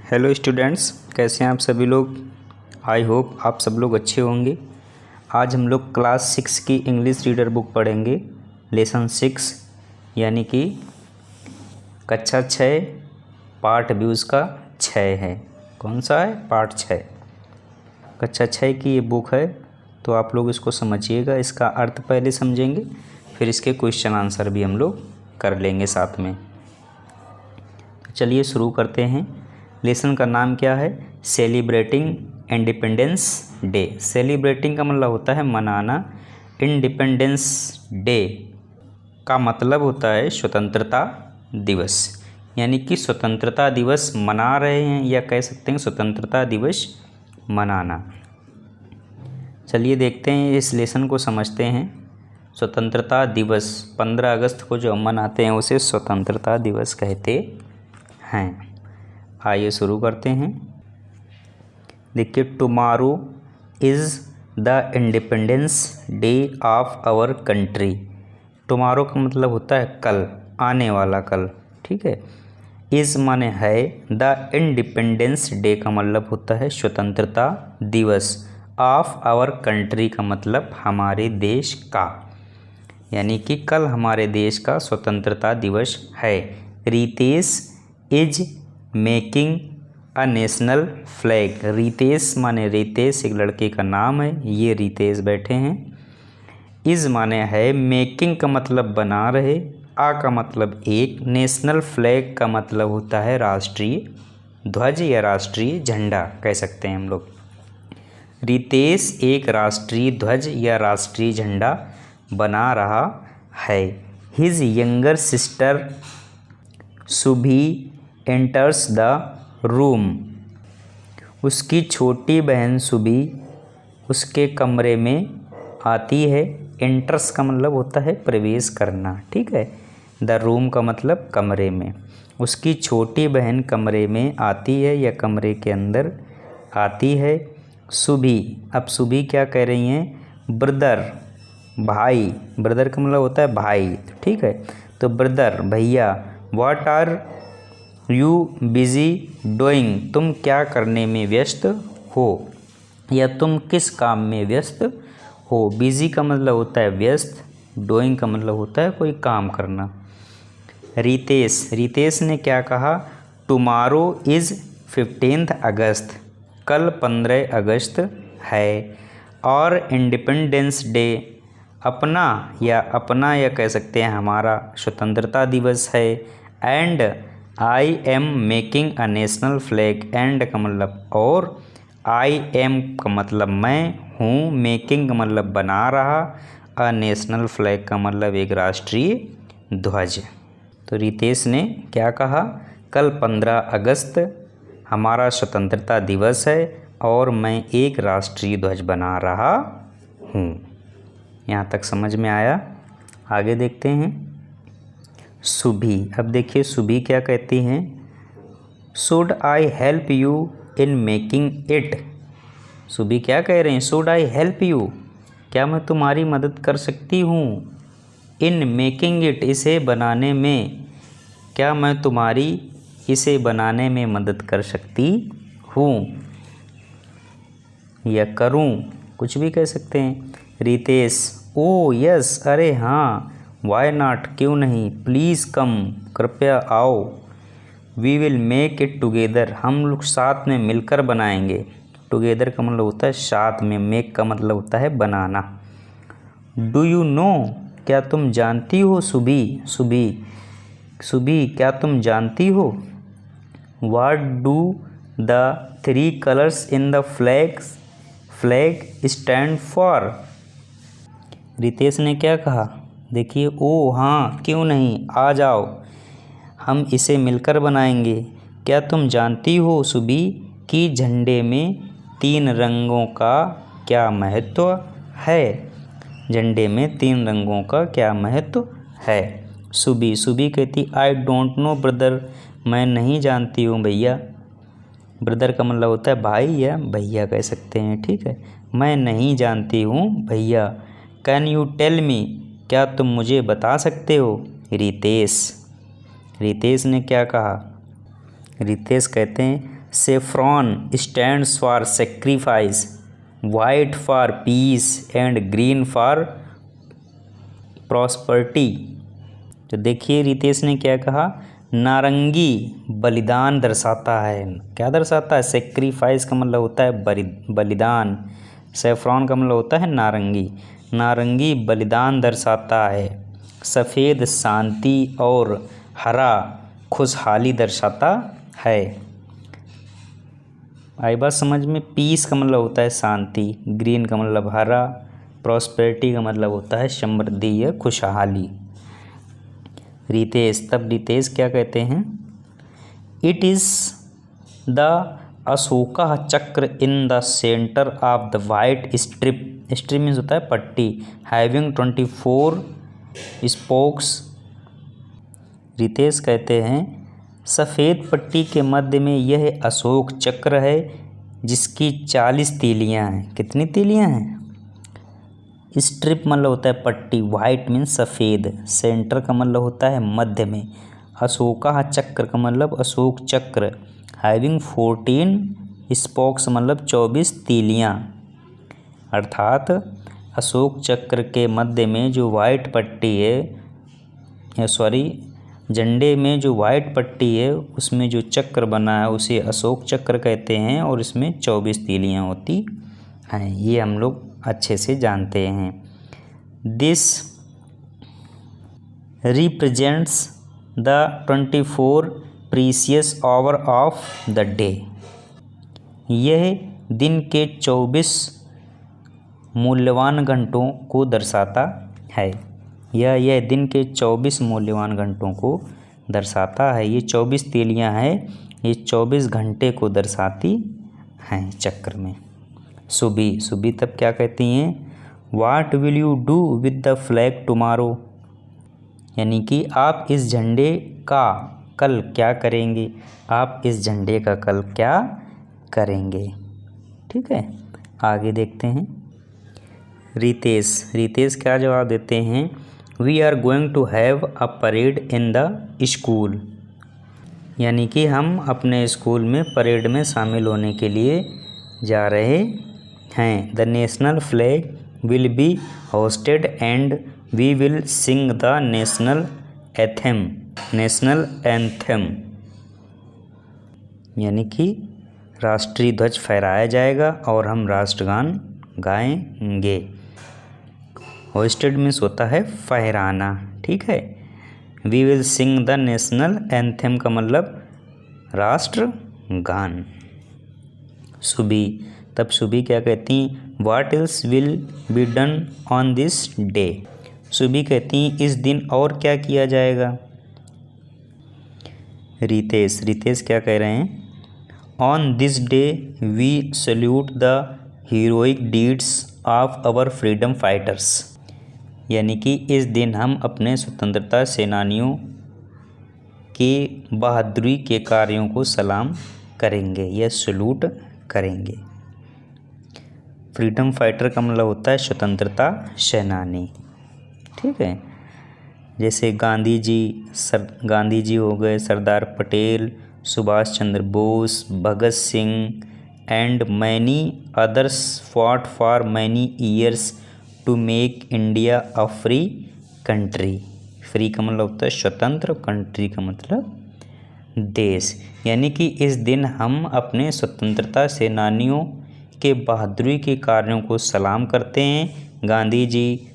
Hello students, कैसे हैं आप सभी लोग। आई होप आप सब लोग अच्छे होंगे। आज हम लोग क्लास 6 की इंग्लिश रीडर बुक पढ़ेंगे। लेसन 6 यानी कि कक्षा 6 पार्ट भी उसका 6 है। कौन सा है? पार्ट 6। कक्षा 6 की ये बुक है, तो आप लोग इसको समझिएगा। इसका अर्थ पहले समझेंगे, फिर इसके क्वेश्चन आंसर भी हम लोग कर लेंगे साथ में। चलिए शुरू करते हैं। लेसन का नाम क्या है? Celebrating independence day. सेलिब्रेटिंग का मतलब होता है मनाना। इंडिपेंडेंस डे का मतलब होता है स्वतंत्रता दिवस, यानी कि स्वतंत्रता दिवस मना रहे हैं, या कह सकते हैं स्वतंत्रता दिवस मनाना। चलिए देखते हैं, इस लेसन को समझते हैं। स्वतंत्रता दिवस 15 अगस्त को जो हम मनाते हैं उसे स्वतंत्रता दिवस कहते हैं। आइए शुरू करते हैं। देखिए, tomorrow is the independence day of our country. Tomorrow का मतलब होता है कल, आने वाला कल। ठीक है। इज़ माने है, द इंडिपेंडेंस डे का मतलब होता है स्वतंत्रता दिवस। ऑफ आवर कंट्री का मतलब हमारे देश का, यानी कि कल हमारे देश का स्वतंत्रता दिवस है। Ritesh is making a national flag. Ritesh माने रितेश एक लड़के का नाम है, ये रितेश बैठे हैं। इज माने है, मेकिंग का मतलब बना रहे, आ का मतलब एक, नेशनल फ्लैग का मतलब होता है राष्ट्रीय ध्वज या राष्ट्रीय झंडा कह सकते हैं हम लोग। रितेश एक राष्ट्रीय ध्वज या राष्ट्रीय झंडा बना रहा है। His younger sister सुभी enters the room. उसकी छोटी बहन सुभी उसके कमरे में आती है। एंटर्स का मतलब होता है प्रवेश करना। ठीक है। द रूम का मतलब कमरे में। उसकी छोटी बहन कमरे में आती है या कमरे के अंदर आती है। सुभी, अब सुभी क्या कह रही हैं? ब्रदर, भाई। ब्रदर का मतलब होता है भाई। ठीक है। तो ब्रदर, भैया। What are you busy doing. तुम क्या करने में व्यस्त हो, या तुम किस काम में व्यस्त हो। बिजी का मतलब होता है व्यस्त, डूइंग का मतलब होता है कोई काम करना। रितेश ने क्या कहा? टुमारो इज़ 15 अगस्त। कल 15 अगस्त है। और इंडिपेंडेंस डे अपना या कह सकते हैं हमारा स्वतंत्रता दिवस है। And I am making a national flag. And का मतलब और, आई एम का मतलब मैं हूँ, मेकिंग का मतलब बना रहा, अ नेशनल फ्लैग का मतलब एक राष्ट्रीय ध्वज। तो रितेश ने क्या कहा? कल 15 अगस्त हमारा स्वतंत्रता दिवस है और मैं एक राष्ट्रीय ध्वज बना रहा हूँ। यहाँ तक समझ में आया? आगे देखते हैं। सुभी, अब देखिए सुभी क्या कहती हैं? Should I help you in making it. Subhi क्या कह रहे हैं? शुड आई हेल्प यू, क्या मैं तुम्हारी मदद कर सकती हूँ? इन मेकिंग इट, इसे बनाने में, क्या मैं तुम्हारी इसे बनाने में मदद कर सकती हूँ या करूँ, कुछ भी कह सकते हैं। रितेश, ओ यस, अरे हाँ, वाई नॉट, क्यों नहीं, प्लीज़ कम, कृपया आओ। We will make it together, हम लोग साथ में मिलकर बनाएंगे। टुगेदर का मतलब होता है साथ में, मेक का मतलब होता है बनाना। डू यू नो, क्या तुम जानती हो? सुबी क्या तुम जानती हो? What do the 3 colours in the flag stand for. Ritesh ने क्या कहा? देखिए, ओ हाँ, क्यों नहीं, आ जाओ, हम इसे मिलकर बनाएंगे। क्या तुम जानती हो सुबी कि झंडे में 3 रंगों का क्या महत्व है? झंडे में 3 रंगों का क्या महत्व है? सुबी कहती, आई डोंट नो ब्रदर, मैं नहीं जानती हूँ भैया। ब्रदर का मतलब होता है भाई या भैया कह सकते हैं। ठीक है। मैं नहीं जानती हूँ भैया। कैन यू टेल मी, क्या तुम मुझे बता सकते हो? रितेश ने क्या कहा? रितेश कहते हैं, saffron stands for sacrifice, white for piece and green for prosperity. तो देखिए रितेश ने क्या कहा, नारंगी बलिदान दर्शाता है। क्या दर्शाता है? सेक्रीफाइस का मतलब होता है बलिदान, सेफ्रॉन का मतलब होता है नारंगी। नारंगी बलिदान दर्शाता है, सफ़ेद शांति और हरा खुशहाली दर्शाता है। आई बात समझ में? पीस का मतलब होता है शांति, ग्रीन का मतलब हरा, प्रॉस्पेरिटी का मतलब होता है समृद्धि या खुशहाली। रितेश, तब रितेश क्या कहते हैं, it is the Ashoka chakra in the centre of the white strip, strip means होता है पट्टी, हैविंग 24 स्पोक्स। रितेश कहते हैं सफ़ेद पट्टी के मध्य में यह अशोक चक्र है जिसकी 40 तीलियां हैं। कितनी तीलियां हैं? स्ट्रिप मतलब होता है पट्टी, वाइट मीन्स सफ़ेद, सेंटर का मतलब होता है मध्य में, अशोका चक्र का मतलब अशोक चक्र, हैविंग 14 स्पोक्स मतलब 24 तीलियां। अर्थात अशोक चक्र के मध्य में जो वाइट पट्टी है, झंडे में जो वाइट पट्टी है उसमें जो चक्र बना है उसे अशोक चक्र कहते हैं और इसमें 24 तीलियां होती हैं। ये हम लोग अच्छे से जानते हैं। This represents the 24 precious hour of the day. यह दिन के 24 मूल्यवान घंटों को दर्शाता है। यह दिन के 24 मूल्यवान घंटों को दर्शाता है। ये 24 तीलियां हैं, ये 24 घंटे को दर्शाती हैं चक्र में। सुबी तब क्या कहती हैं, what will you do with the flag tomorrow, यानी कि आप इस झंडे का कल क्या करेंगे, आप इस झंडे का कल क्या करेंगे। ठीक है, आगे देखते हैं। रितेश क्या जवाब देते हैं, we are going to have a parade in the school, यानी कि हम अपने स्कूल में परेड में शामिल होने के लिए जा रहे हैं। The national flag will be hosted and we will sing the national anthem, यानी कि राष्ट्रीय ध्वज फहराया जाएगा और हम राष्ट्रगान गाएंगे। होस्टेड मीन्स होता है फहराना। ठीक है, we will sing the national anthem का मतलब राष्ट्रगान। तब सुबी क्या कहती हैं, what else will be done on this day. Subi कहती हैं इस दिन और क्या किया जाएगा। रितेश क्या कह रहे हैं, on this day we salute the heroic deeds of our freedom fighters, यानी कि इस दिन हम अपने स्वतंत्रता सेनानियों के बहादुरी के कार्यों को सलाम करेंगे या सल्यूट करेंगे। फ्रीडम फाइटर का मतलब होता है स्वतंत्रता सेनानी। ठीक है, जैसे गांधी जी हो गए, Sardar Patel, Subhash Chandra Bose, Bhagat Singh and many others fought for many years to make India a free country. Free का मतलब होता है स्वतंत्र, कंट्री का मतलब देश, यानी कि इस दिन हम अपने स्वतंत्रता सेनानियों के बहादुरी के कार्यों को सलाम करते हैं। गांधी जी,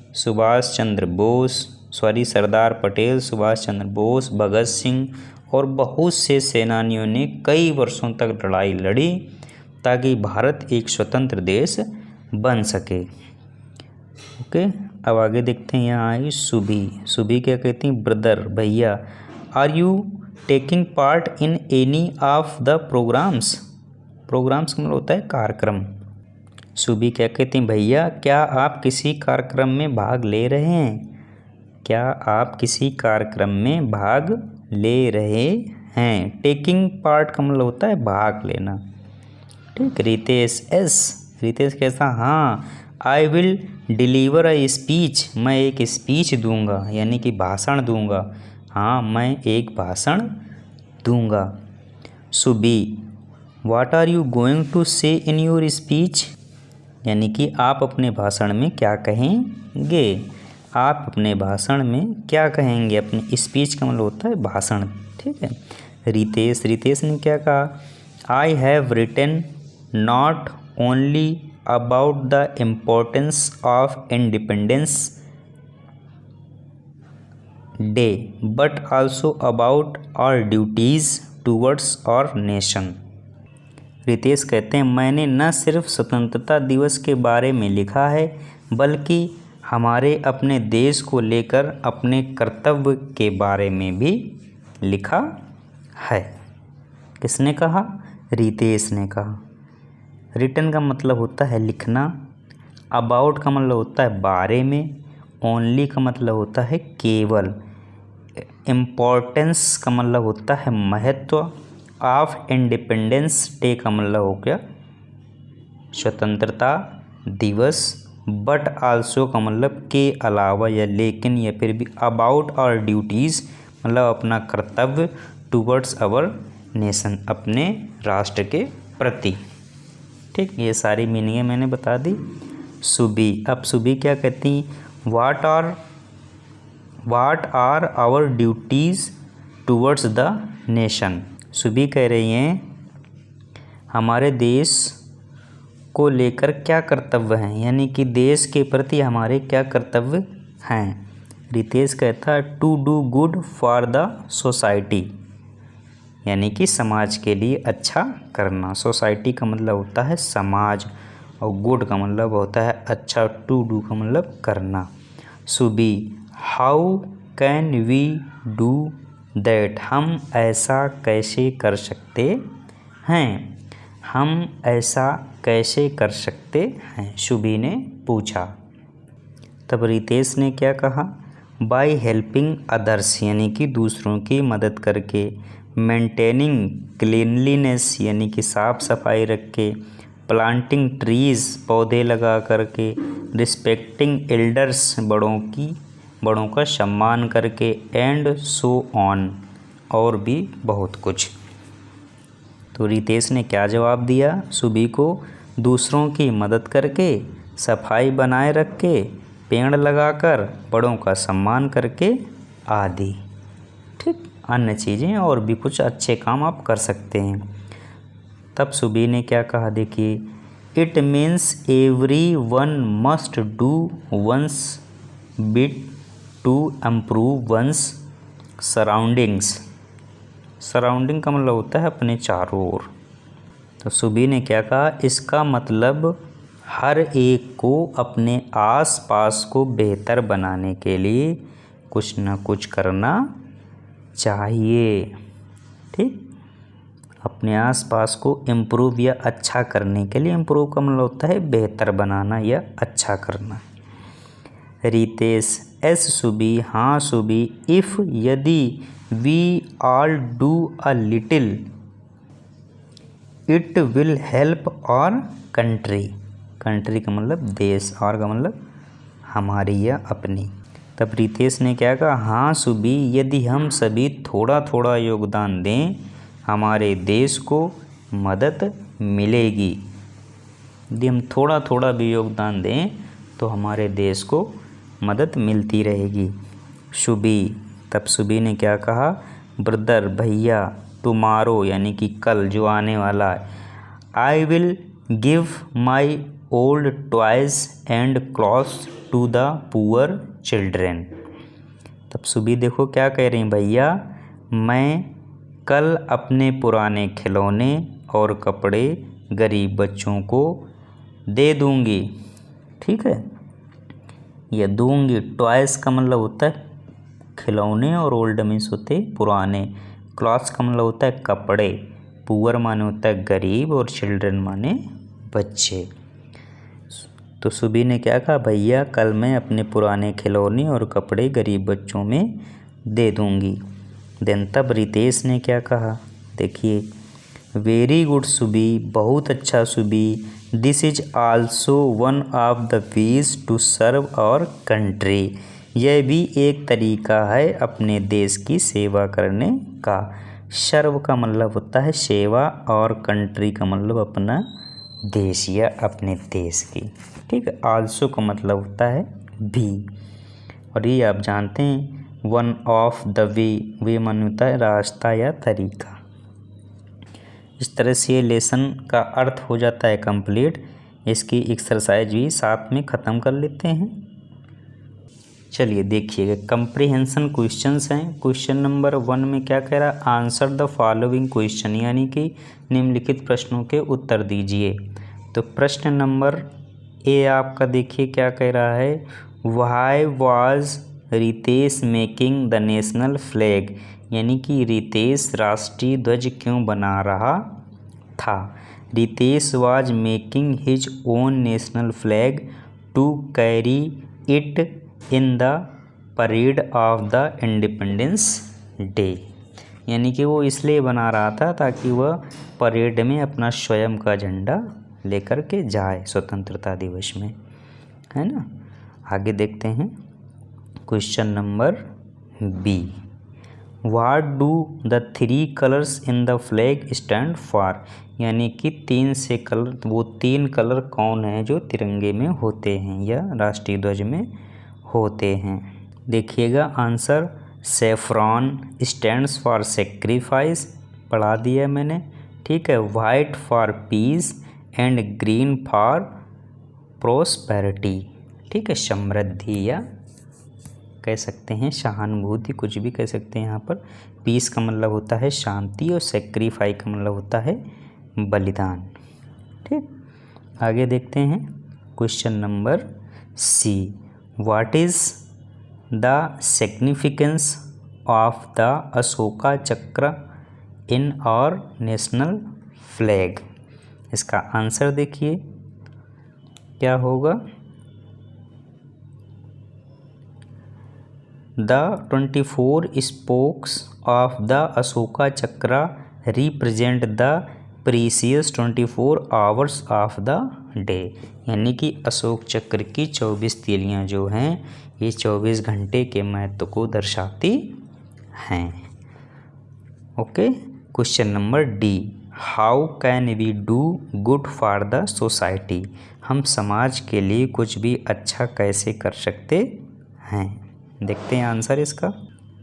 सरदार पटेल, सुभाष चंद्र बोस, भगत सिंह और बहुत से सेनानियों ने कई वर्षों तक लड़ाई लड़ी ताकि भारत एक स्वतंत्र देश बन सके। ओके, अब आगे देखते हैं। यहाँ आई सुबी क्या कहती हैं, ब्रदर भैया, are you taking part in any of the programmes का मतलब होता है कार्यक्रम। सुबी क्या कहती हैं, भैया क्या आप किसी कार्यक्रम में भाग ले रहे हैं, क्या आप किसी कार्यक्रम में भाग ले रहे हैं। टेकिंग पार्ट का मतलब होता है भाग लेना। ठीक, रितेश कैसा, हाँ, I will deliver a speech, मैं एक स्पीच दूंगा, यानी कि भाषण दूंगा। हाँ, मैं एक भाषण दूंगा। Subi, what are you going to say in your speech, यानी कि आप अपने भाषण में क्या कहेंगे। आप अपने भाषण में क्या कहेंगे। अपने स्पीच का मतलब होता है भाषण, ठीक है। रितेश ने क्या कहा, I have written not only about the importance of independence day but also about our duties towards our nation. Ritesh कहते हैं, मैंने न सिर्फ स्वतंत्रता दिवस के बारे में लिखा है बल्कि हमारे अपने देश को लेकर अपने कर्तव्य के बारे में भी लिखा है। किसने कहा, रितेश ने कहा। रिटन का मतलब होता है लिखना, अबाउट का मतलब होता है बारे में, ओनली का मतलब होता है केवल, इम्पोर्टेंस का मतलब होता है महत्व, ऑफ इंडिपेंडेंस डे का मतलब हो गया स्वतंत्रता दिवस, बट आल्सो का मतलब के अलावा या लेकिन या फिर भी, अबाउट आवर ड्यूटीज़ मतलब अपना कर्तव्य, टूवर्ड्स आवर नेशन अपने राष्ट्र के प्रति, ठीक। ये सारी मीनिंगें मैंने बता दी। सुबी, अब सुबी क्या कहती हैं, what are our duties towards the nation. Subi कह रही हैं हमारे देश को लेकर क्या कर्तव्य हैं, यानी कि देश के प्रति हमारे क्या कर्तव्य हैं। रितेश कहता है to do good for the society, यानी कि समाज के लिए अच्छा करना। सोसाइटी का मतलब होता है समाज और गुड का मतलब होता है अच्छा, टू डू का मतलब करना। Subi, how can we do that, हम ऐसा कैसे कर सकते हैं, हम ऐसा कैसे कर सकते हैं, सुबी ने पूछा। तब रितेश ने क्या कहा, बाय हेल्पिंग अदर्स, यानी कि दूसरों की मदद करके, मेंटेनिंग क्लीनलीनेस यानी कि साफ़ सफाई रख के, प्लांटिंग ट्रीज़ पौधे लगा करके, रिस्पेक्टिंग एल्डर्स बड़ों का सम्मान करके, एंड सो ऑन और भी बहुत कुछ। तो रितेश ने क्या जवाब दिया सुबी को, दूसरों की मदद करके, सफाई बनाए रख के, पेड़ लगाकर, बड़ों का सम्मान करके आदि, ठीक। अन्य चीज़ें और भी कुछ अच्छे काम आप कर सकते हैं। तब सुबी ने क्या कहा, देखिए, it means every one must do one's bit to improve one's surroundings. Surrounding का मतलब होता है अपने चारों ओर। तो सुबी ने क्या कहा, इसका मतलब हर एक को अपने आसपास को बेहतर बनाने के लिए कुछ न कुछ करना चाहिए, ठीक। अपने आसपास को इम्प्रूव या अच्छा करने के लिए, इम्प्रूव का मतलब होता है बेहतर बनाना या अच्छा करना। रितेश, एस सुबी, हाँ सुबी, इफ़ यदि, we all do a little it will help our country. Country का मतलब देश और का मतलब हमारी या अपनी। तब रितेश ने क्या कहा, हाँ सुबी, यदि हम सभी थोड़ा थोड़ा योगदान दें हमारे देश को मदद मिलेगी। यदि हम थोड़ा थोड़ा भी योगदान दें तो हमारे देश को मदद मिलती रहेगी। सुबी, तब सुबी ने क्या कहा, ब्रदर भैया, टुमारो यानी कि कल जो आने वाला है, I will give my old toys and clothes to the poor children. तब सुबी देखो क्या कह रही हैं, भैया मैं कल अपने पुराने खिलौने और कपड़े गरीब बच्चों को दे दूंगी, ठीक है। या दूंगी, टॉयज़ का मतलब होता है खिलौने और ओल्ड मीन्स होते पुराने, क्लॉथ्स का मतलब होता है कपड़े, पुअर माने होता है गरीब और चिल्ड्रन माने बच्चे। तो सुबी ने क्या कहा, भैया कल मैं अपने पुराने खिलौने और कपड़े गरीब बच्चों में दे दूंगी। देन तब रितेश ने क्या कहा, देखिए, वेरी गुड सुबी, बहुत अच्छा Subi, this is also one of the ways to serve our country. यह भी एक तरीका है अपने देश की सेवा करने का। सर्व का मतलब होता है सेवा और कंट्री का मतलब अपना देश या अपने देश की। ठीक है, आल्सो का मतलब होता है भी। और ये आप जानते हैं वन ऑफ द वे माने होता है रास्ता या तरीका। इस तरह से ये लेसन का अर्थ हो जाता है कंप्लीट। इसकी एक्सरसाइज भी साथ में ख़त्म कर लेते हैं। चलिए देखिएगा, कंप्रीहेंशन क्वेश्चंस हैं। क्वेश्चन नंबर 1 में क्या कह रहा है, आंसर द फॉलोइंग क्वेश्चन, यानी कि निम्नलिखित प्रश्नों के उत्तर दीजिए। तो प्रश्न नंबर ए आपका देखिए क्या कह रहा है, why was Ritesh making the national flag, यानी कि रितेश राष्ट्रीय ध्वज क्यों बना रहा था। Ritesh was making his own national flag to carry it in the parade of the independence day, यानी कि वो इसलिए बना रहा था ताकि वह परेड में अपना स्वयं का झंडा लेकर के जाए स्वतंत्रता दिवस में, है ना। आगे देखते हैं question number B, what do the 3 colours in the flag stand for, यानी कि 3 कलर कौन है जो तिरंगे में होते हैं या राष्ट्रीय ध्वज में होते हैं। देखिएगा answer, saffron stands for sacrifice, पढ़ा दिया मैंने। ठीक है, white for piece and green for prosperity. ठीक है, समृद्धि या कह सकते हैं सहानुभूति, कुछ भी कह सकते हैं यहाँ पर। पीस का मतलब होता है शांति और सेक्रीफाई का मतलब होता है बलिदान। ठीक, आगे देखते हैं question number C, what is the significance of the Ashoka chakra in और नेशनल फ्लैग। इसका आंसर देखिए क्या होगा, the 24 spokes of the Ashoka Chakra represent the precious 24 hours of the day, यानी कि अशोक चक्र की 24 तीलियाँ जो हैं ये 24 घंटे के महत्व को दर्शाती हैं। Okay, question number D, how can we do good for the society, हम समाज के लिए कुछ भी अच्छा कैसे कर सकते हैं। देखते हैं आंसर इसका।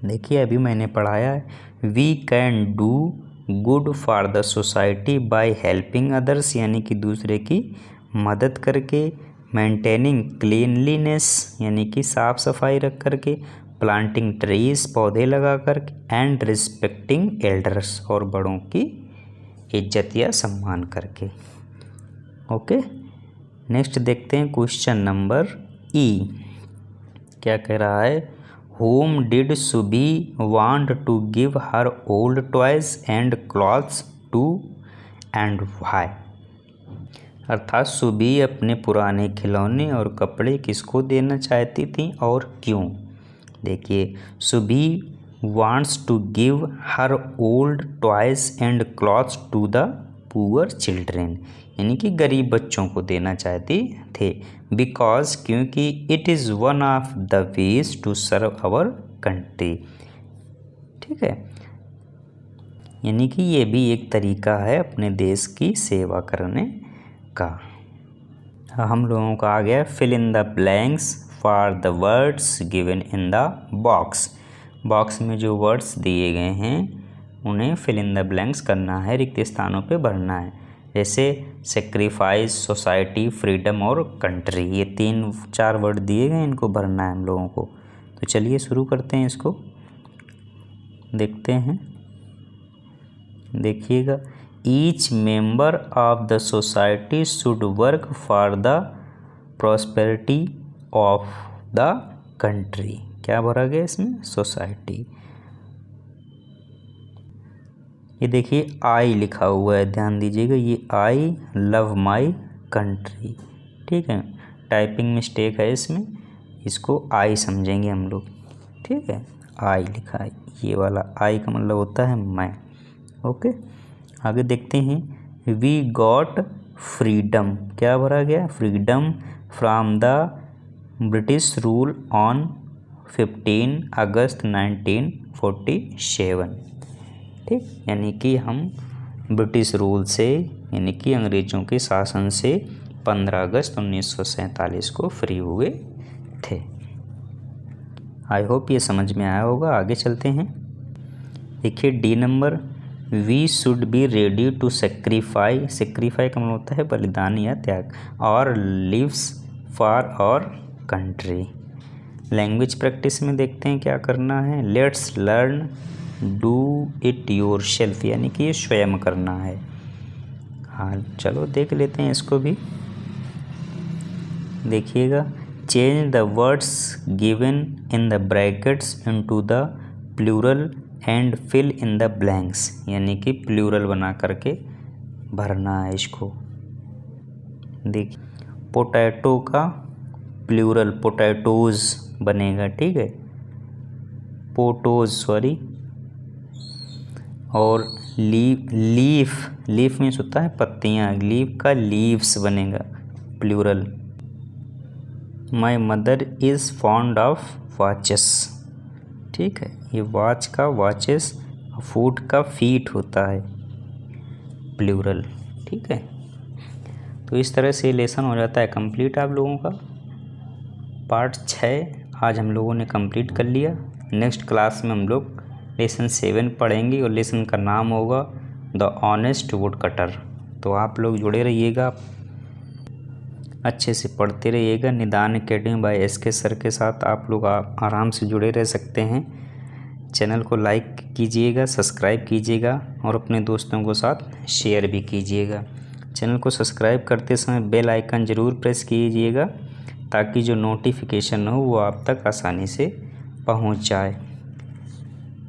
देखिए अभी मैंने पढ़ाया है, we can do good for the society by helping others, यानी कि दूसरे की मदद करके, मेंटेनिंग क्लीनलीनेस यानी कि साफ़ सफाई रख करके, प्लांटिंग ट्रीज पौधे लगा कर, एंड रिस्पेक्टिंग एल्डर्स और बड़ों की इज्जत या सम्मान करके। ओके, नेक्स्ट देखते हैं क्वेश्चन नंबर ई, क्या कह रहा है, whom did Subi want to give her old toys and clothes to and why, अर्थात सुबी अपने पुराने खिलौने और कपड़े किसको देना चाहती थी और क्यों। देखिए, Subi wants to give her old toys and clothes to the poor children, यानी कि गरीब बच्चों को देना चाहती थे, बिकॉज क्योंकि it is one of the ways to serve our country. ठीक है, यानी कि ये भी एक तरीका है अपने देश की सेवा करने का। हम लोगों का आ गया fill in the blanks for the words given in the box. Box में जो वर्ड्स दिए गए हैं उन्हें फिल इन द ब्लैंक्स करना है, रिक्त स्थानों पे भरना है। जैसे सेक्रीफाइस, सोसाइटी, फ्रीडम और कंट्री, ये 3-4 वर्ड दिए गए, इनको भरना है हम लोगों को। तो चलिए शुरू करते हैं, इसको देखते हैं। देखिएगा, each member of the society should work for the prosperity of the country. क्या भरा गया इसमें, सोसाइटी। ये देखिए आई लिखा हुआ है, ध्यान दीजिएगा, ये आई लव माई कंट्री। ठीक है, टाइपिंग मिस्टेक है इसमें, इसको आई समझेंगे हम लोग। ठीक है, आई लिखा है, ये वाला आई का मतलब होता है मैं। ओके, आगे देखते हैं, वी गॉट फ्रीडम, क्या भरा गया, freedom from the British rule on 15 अगस्त 1947। ठीक, यानी कि हम ब्रिटिश रूल से यानी कि अंग्रेज़ों के शासन से 15 अगस्त 1947 को फ्री हुए थे। आई होप ये समझ में आया होगा। आगे चलते हैं। देखिए D number, we should be ready to sacrifice, sacrifice का मतलब होता है बलिदान या त्याग, our lives for our country. Language practice में देखते हैं क्या करना है। Let's learn do it yourself, यानी कि ये स्वयं करना है। हाँ चलो देख लेते हैं इसको भी। देखिएगा, change the words given in the brackets into the plural and fill in the blanks, यानी कि प्लूरल बना करके भरना है इसको। देखिए पोटैटो का प्लूरल पोटैटोज बनेगा, ठीक है, पोटोज सॉरी। और लीफ मीन्स होता है पत्तियाँ, लीफ का लीव्स बनेगा plural. My mother is fond of watches, ठीक है, ये वॉच का वॉचेस, फूड का फीट होता है प्लूरल, ठीक है। तो इस तरह से लेसन हो जाता है कंप्लीट आप लोगों का। पार्ट 6 आज हम लोगों ने कंप्लीट कर लिया। नेक्स्ट क्लास में हम लोग लेसन 7 पढ़ेंगे और लेसन का नाम होगा द ऑनेस्ट वुड कटर। तो आप लोग जुड़े रहिएगा, अच्छे से पढ़ते रहिएगा। निदान एकेडमी बाय SK सर के साथ आप लोग आराम से जुड़े रह सकते हैं। चैनल को लाइक कीजिएगा, सब्सक्राइब कीजिएगा और अपने दोस्तों के साथ शेयर भी कीजिएगा। चैनल को सब्सक्राइब करते समय बेल आइकन ज़रूर प्रेस कीजिएगा ताकि जो नोटिफिकेशन हो वो आप तक आसानी से पहुंच जाए।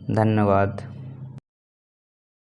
धन्यवाद।